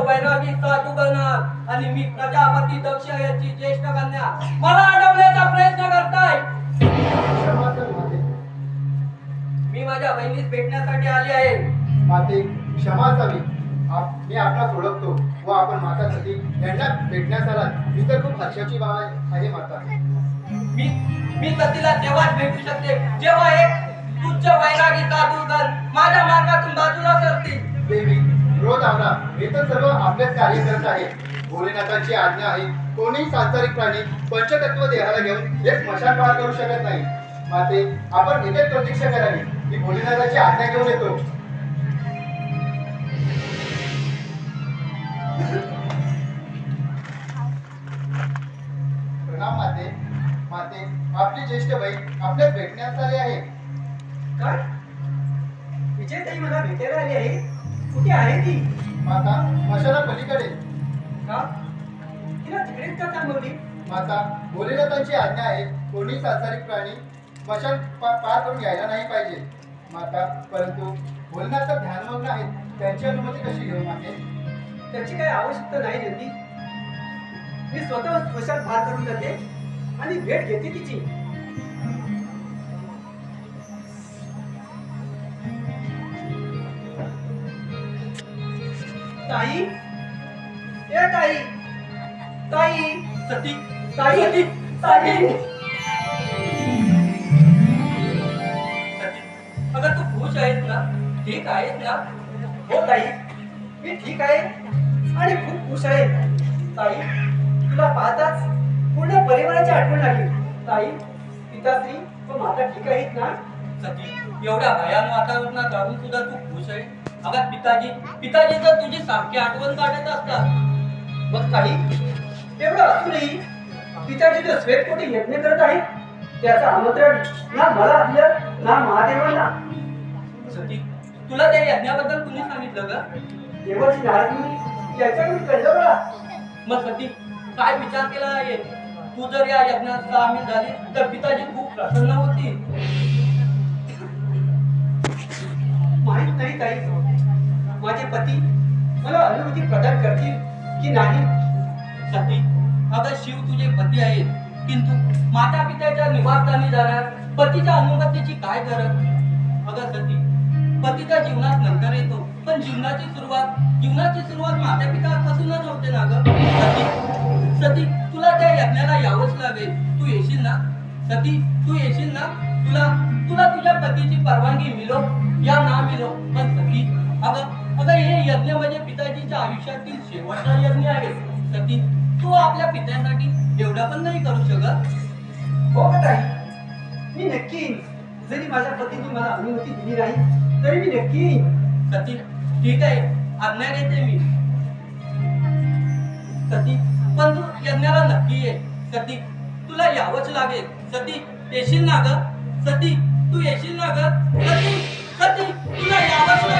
वैरागी साधू गणनाथ आणि मी प्रजापती दक्ष याची ज्येष्ठ कन्या मला अडवण्याचा प्रयत्न करताय. क्षमा कर माते. मी माझ्या बहिणीस भेटण्यासाठी आली आहे. माते क्षमा असावी. मी आपणास ओळखतो व आपण माता सती यांना भेटण्यास आलात ही तर खूप हर्षाची बाब आहे माता. मी सतीला तेव्हाच भेटू शकते जेव्हा एक तुच्छ वैरागी साधूगण माझ्या मार्गातून बाजूला करतील. देवी रोज आवरा. हे तर सर्व आपलेच कार्य करत आहे. भोलेनाथांची आज्ञा आहे. कोणीही सांसारिक प्राणी पंचतत्व देहाला घेऊन एक स्मशान पार करू शकत नाही. माते आपण इथेच प्रतीक्षा करावी. मी भोलेनाथाची आज्ञा घेऊन येतो. प्रणाम माते. माते आपली ज्येष्ठ बहीण आपल्यास भेटण्यास आली आहे. काय विजयताई मला भेटायला आली आहे. कुठे आहे ती? माता स्मशाना पलीकडे. का तिला तिकडेच का थांबवली? माता भोलेनाथांची आज्ञा आहे. कोणी सांसारिक प्राणी स्मशान पार करून यायला नाही पाहिजे. माता परंतु भोलेनाथ तर ध्यानमग्न आहेत. त्यांची अनुमती कशी घेऊ माते? त्याची काही आवश्यकता नाही नंदी. मी स्वतः स्मशान पार करून जाते आणि भेट घेते तिची. ताई, ए ताई, ताई, सती ताई, सती ताई. सती अगं तू खुश आहेस ना? ठीक आहेस ना? हो ताई, मी ठीक आहे आणि खूप खुश आहे. ताई, तुला पाहताच पूर्ण परिवाराची आठवण आली. ताई, पिताश्री व माता ठीक आहेत ना? सती एवढ्या भयान वातावरणात राहून सुद्धा तू खुश आहे. अगं पिताजी तर तुझी सारखी आठवण काढत असतात. मग ताई, एवढं असूनही पिताजी जो श्वेतकोटी यज्ञ करत आहेत त्याचं आमंत्रण ना मला दिलं ना महादेवांना. सती तुला त्या यज्ञाबद्दल कुणी सांगितलं ग? देवाची नारळी याच्याकडून कळलं मला. मग सती काय विचार केला आहे? तू जर या यज्ञात सामील झाली तर पिताजी खूप प्रसन्न होती. माहित नाही ताई, माझे पती मला अनुमती प्रदान करतील की नाही. सती अगं शिव तुझे पती आहेत, किंतु माता पित्याच्या निवासस्थानी जाणार पतीच्या अनुमतीची काय गरज? अगं सती पतीच्या जीवनात नंतर येतो, पण जीवनाची सुरुवात माता पिता पासूनच होते ना ग. सती तुला त्या यज्ञाला यावंच लागेल. तू येशील ना? सती तू येशील ना? तुला तुझ्या पतीची परवानगी मिळो या ना मिळो, पण सती अगं हे यज्ञ म्हणजे पिताजीच्या आयुष्यातील शेवटचा यज्ञ आहे. सती तू आपल्या पित्यासाठी एवढं पण नाही करू शकत? हो का ताई, मी नक्की येईन. जरी माझ्या पतीने मला अनुमती दिली नाही तरी मी नक्की येईन. सती ठीक आहे, आज्ञा घेते मी. सती पण तू यज्ञाला नक्की ये. सती तुला यावंच लागेल. सती येशील ना ग? सती तू येशील ना ग? सती तुला यावंच लागेल.